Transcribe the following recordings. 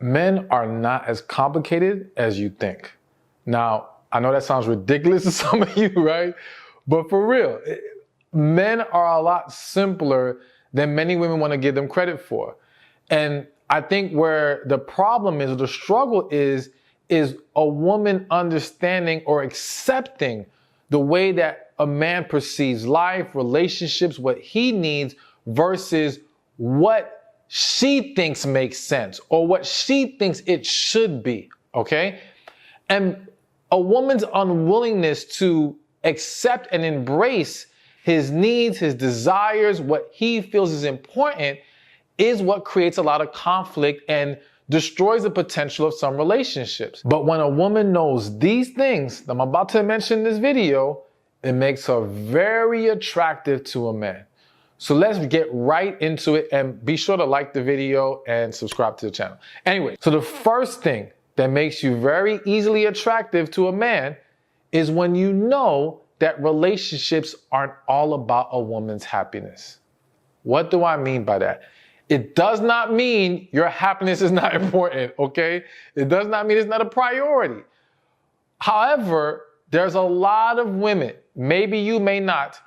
Men are not as complicated as you think. Now, I know that sounds ridiculous to some of you, right? But for real, men are a lot simpler than many women want to give them credit for. And I think where the problem is, or the struggle is a woman understanding or accepting the way that a man perceives life, relationships, what he needs versus what she thinks makes sense or what she thinks it should be, okay? And a woman's unwillingness to accept and embrace his needs, his desires, what he feels is important is what creates a lot of conflict and destroys the potential of some relationships. But when a woman knows these things that I'm about to mention in this video, it makes her very attractive to a man. So let's get right into it, and be sure to like the video and subscribe to the channel. Anyway, so the first thing that makes you very easily attractive to a man is when you know that relationships aren't all about a woman's happiness. What do I mean by that? It does not mean your happiness is not important, okay? It does not mean it's not a priority. However, there's a lot of women, maybe you may not,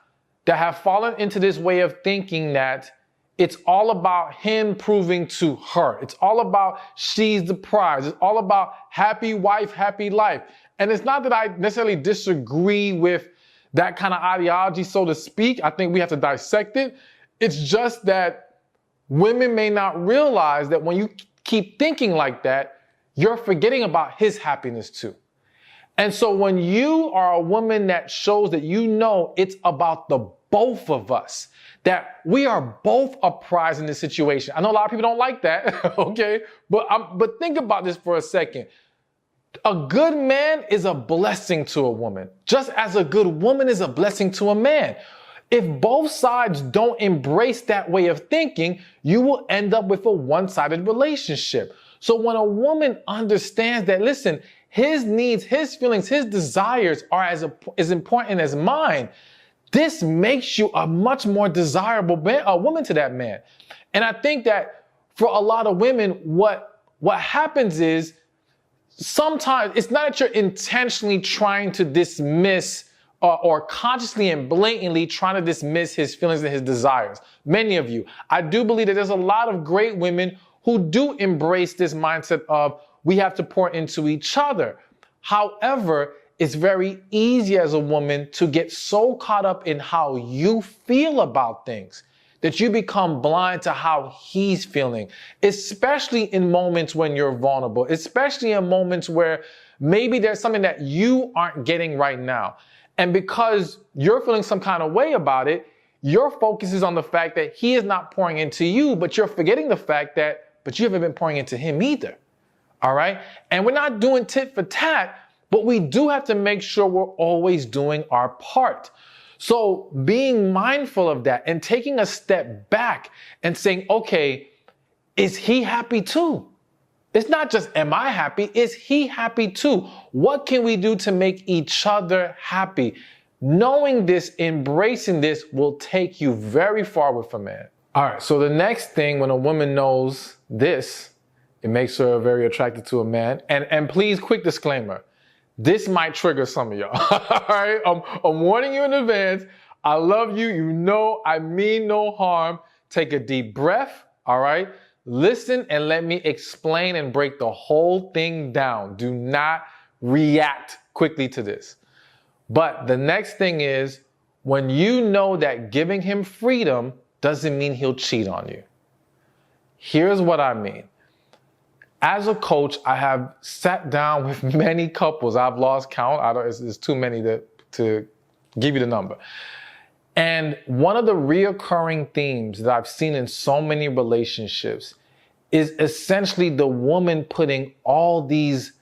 that have fallen into this way of thinking that it's all about him proving to her. It's all about she's the prize. It's all about happy wife, happy life. And it's not that I necessarily disagree with that kind of ideology, so to speak. I think we have to dissect it. It's just that women may not realize that when you keep thinking like that, you're forgetting about his happiness too. And so when you are a woman that shows that you know it's about the both of us, that we are both a prize in this situation. I know a lot of people don't like that, okay? But think about this for a second. A good man is a blessing to a woman, just as a good woman is a blessing to a man. If both sides don't embrace that way of thinking, you will end up with a one-sided relationship. So when a woman understands that, listen, his needs, his feelings, his desires are as important as mine, this makes you a much more desirable woman to that man. And I think that for a lot of women, what happens is sometimes it's not that you're intentionally trying to dismiss or consciously and blatantly trying to dismiss his feelings and his desires. Many of you, I do believe that there's a lot of great women who do embrace this mindset of we have to pour into each other. However, it's very easy as a woman to get so caught up in how you feel about things that you become blind to how he's feeling, especially in moments when you're vulnerable, especially in moments where maybe there's something that you aren't getting right now. And because you're feeling some kind of way about it, your focus is on the fact that he is not pouring into you, but you're forgetting the fact that, but you haven't been pouring into him either. All right? And we're not doing tit for tat, but we do have to make sure we're always doing our part. So being mindful of that and taking a step back and saying, okay, is he happy too? It's not just, am I happy? Is he happy too? What can we do to make each other happy? Knowing this, embracing this will take you very far with a man. All right, so the next thing when a woman knows this, it makes her very attracted to a man. And please, quick disclaimer, this might trigger some of y'all. All right, I'm warning you in advance. I love you. You know I mean no harm. Take a deep breath, all right? Listen and let me explain and break the whole thing down. Do not react quickly to this. But the next thing is, when you know that giving him freedom doesn't mean he'll cheat on you. Here's what I mean. As a coach, I have sat down with many couples. I've lost count. It's too many to give you the number. And one of the reoccurring themes that I've seen in so many relationships is essentially the woman putting all these,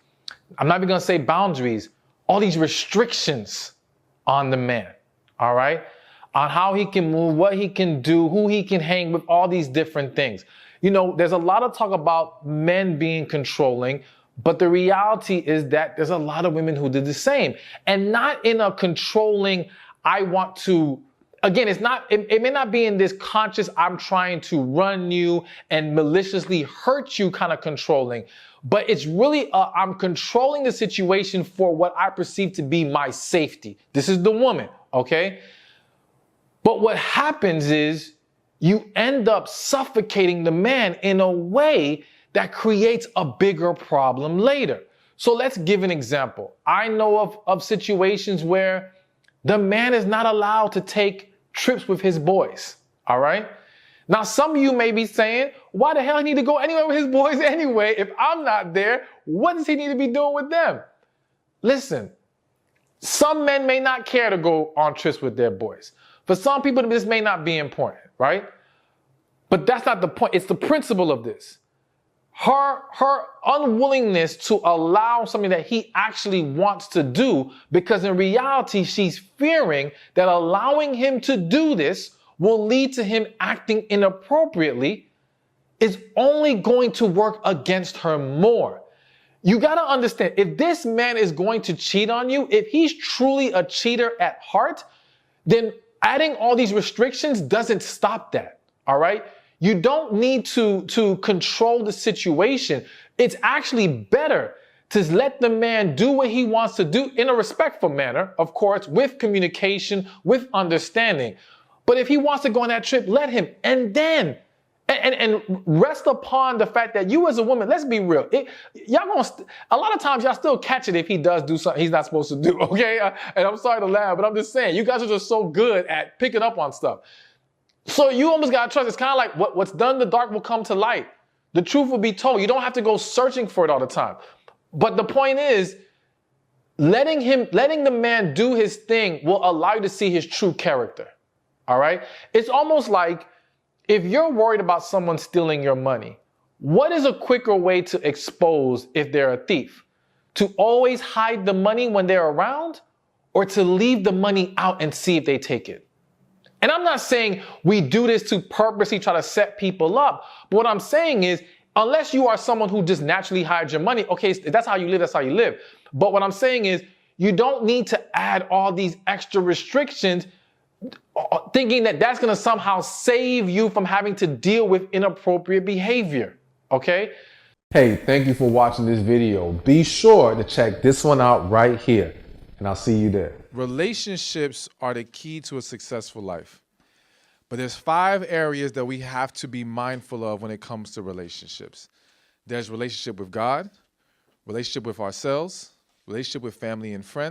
I'm not even going to say boundaries, all these restrictions on the man, all right? On how he can move, what he can do, who he can hang with, all these different things. You know, there's a lot of talk about men being controlling, but the reality is that there's a lot of women who do the same. And not in a controlling, I want to again, it may not be in this conscious, I'm trying to run you and maliciously hurt you kind of controlling, but it's really, I'm controlling the situation for what I perceive to be my safety. This is the woman, okay? But what happens is you end up suffocating the man in a way that creates a bigger problem later. So let's give an example. I know of situations where the man is not allowed to take trips with his boys, all right? Now, some of you may be saying, why the hell he need to go anywhere with his boys anyway? If I'm not there, what does he need to be doing with them? Listen, some men may not care to go on trips with their boys. For some people, this may not be important, right? But that's not the point. It's the principle of this. Her unwillingness to allow something that he actually wants to do, because in reality, she's fearing that allowing him to do this will lead to him acting inappropriately, is only going to work against her more. You got to understand, if this man is going to cheat on you, if he's truly a cheater at heart, then adding all these restrictions doesn't stop that, all right? You don't need to control the situation. It's actually better to let the man do what he wants to do in a respectful manner, of course, with communication, with understanding. But if he wants to go on that trip, let him. And then, and rest upon the fact that you as a woman, let's be real. A lot of times y'all still catch it if he does do something he's not supposed to do, okay? And I'm sorry to laugh, but I'm just saying, you guys are just so good at picking up on stuff. So you almost got to trust. It's kind of like what's done in the dark will come to light. The truth will be told. You don't have to go searching for it all the time. But the point is, letting the man do his thing will allow you to see his true character. All right? It's almost like if you're worried about someone stealing your money, what is a quicker way to expose if they're a thief? To always hide the money when they're around, or to leave the money out and see if they take it? And I'm not saying we do this to purposely try to set people up. But what I'm saying is, unless you are someone who just naturally hides your money, okay, if that's how you live, that's how you live. But what I'm saying is, you don't need to add all these extra restrictions thinking that that's going to somehow save you from having to deal with inappropriate behavior, okay? Hey, thank you for watching this video. Be sure to check this one out right here, and I'll see you there. Relationships are the key to a successful life. But there's 5 areas that we have to be mindful of when it comes to relationships. There's relationship with God, relationship with ourselves, relationship with family and friends,